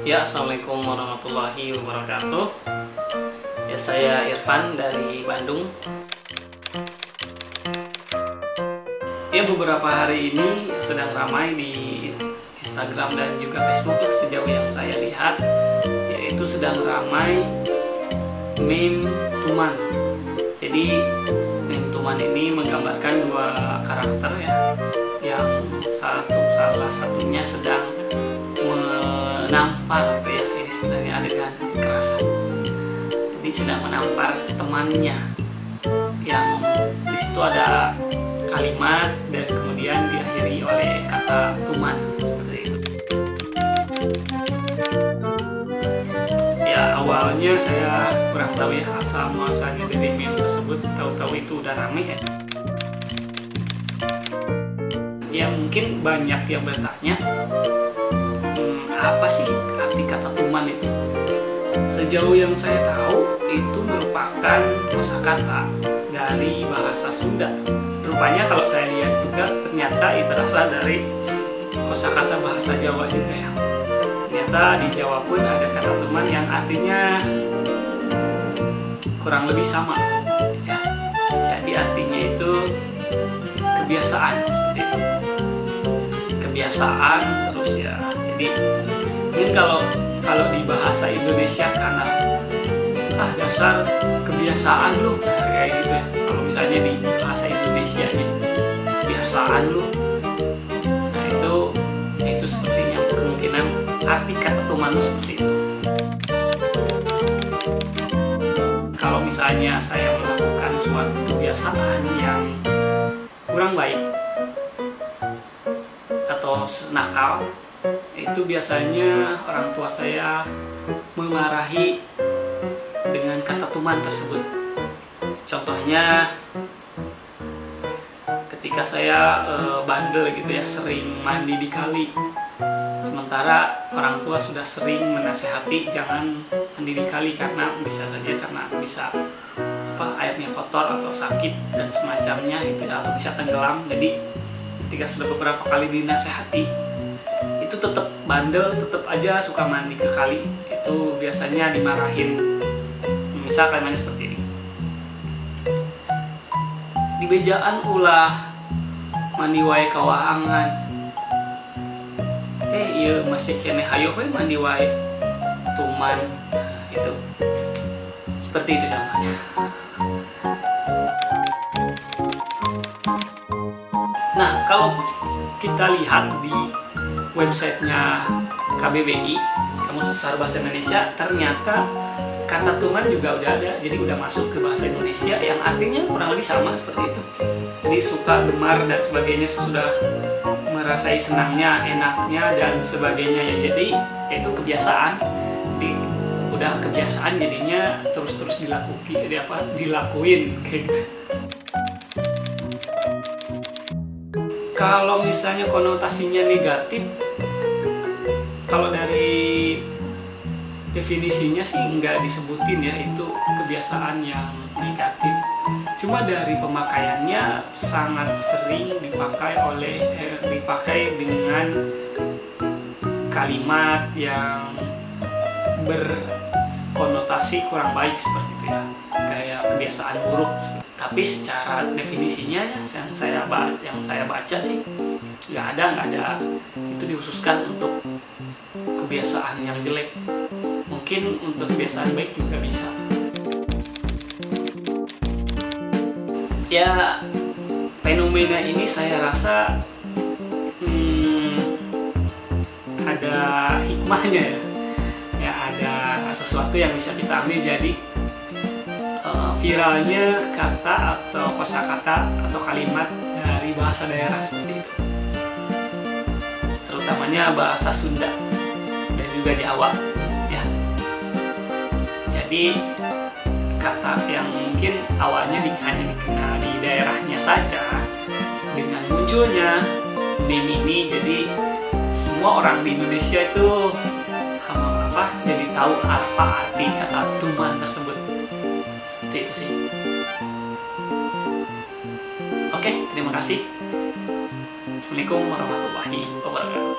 Ya, assalamualaikum warahmatullahi wabarakatuh. Ya, saya Irfan dari Bandung. Ya, beberapa hari ini sedang ramai di Instagram dan juga Facebook sejauh yang saya lihat, yaitu sedang ramai meme Tuman. Jadi meme Tuman ini menggambarkan dua karakter ya, yang salah satunya sedang menampar gitu ya. Ini sebenarnya adegan kekerasan. Jadi sedang menampar temannya, yang di situ ada kalimat dan kemudian diakhiri oleh kata tuman seperti itu. Ya, awalnya saya kurang tahu ya asal muasalnya dari meme tersebut, tahu-tahu itu udah rame ya. Ya, mungkin banyak yang bertanya, apa sih arti kata tuman itu? Sejauh yang saya tahu, itu merupakan kosakata dari bahasa Sunda. Rupanya kalau saya lihat juga ternyata itu berasal dari kosakata bahasa Jawa juga ya. Ternyata di Jawa pun ada kata tuman yang artinya kurang lebih sama ya. Jadi artinya itu kebiasaan seperti itu. Kebiasaan terus ya. Jadi mungkin kalau di bahasa Indonesia karena dasar kebiasaan lu kayak gitu ya. Kalau misalnya di bahasa Indonesia nya kebiasaan lu, nah itu sepertinya kemungkinan arti kata tuman seperti itu. Kalau misalnya saya melakukan suatu kebiasaan yang kurang baik atau nakal, itu biasanya orang tua saya memarahi dengan kata tuman tersebut. Contohnya ketika saya bandel gitu ya, sering mandi di kali, sementara orang tua sudah sering menasehati jangan mandi di kali karena bisa airnya kotor atau sakit dan semacamnya itu ya, atau bisa tenggelam. Jadi ketika sudah beberapa kali dinasehati, itu tetap bandel, tetap aja suka mandi ke kali, itu biasanya dimarahin. Misal kalimatnya seperti ini, di bejaan ulah mandi wae kawahangan, iya masih kene hayo we mandi wae tuman. Itu seperti itu contohnya. Nah, kalau kita lihat di websitenya KBBI, Kamus Besar Bahasa Indonesia, ternyata kata tuman juga udah ada, jadi udah masuk ke bahasa Indonesia yang artinya kurang lebih sama seperti itu. Jadi suka, gemar, dan sebagainya, sesudah merasai senangnya, enaknya, dan sebagainya ya. Jadi itu kebiasaan. Jadi udah kebiasaan jadinya terus-terus dilakuin kayak gitu. Kalau misalnya konotasinya negatif, kalau dari definisinya sih nggak disebutin ya itu kebiasaan yang negatif. Cuma dari pemakaiannya sangat sering dipakai dengan kalimat yang berkonotasi kurang baik seperti itu ya, kayak kebiasaan buruk. Tapi secara definisinya yang saya baca sih nggak ada itu dikhususkan untuk kebiasaan yang jelek. Mungkin untuk kebiasaan baik juga bisa. Ya, fenomena ini saya rasa ada hikmahnya ya. Ya, ada sesuatu yang bisa kita ambil. Jadi viralnya kata atau kosakata atau kalimat dari bahasa daerah seperti itu, terutamanya bahasa Sunda dan juga Jawa ya. Jadi kata yang mungkin awalnya hanya dikenal di daerahnya saja, dengan munculnya meme ini jadi semua orang di Indonesia itu jadi tahu apa arti kata tuman tersebut. Seperti itu sih. Oke, terima kasih. Assalamualaikum warahmatullahi wabarakatuh.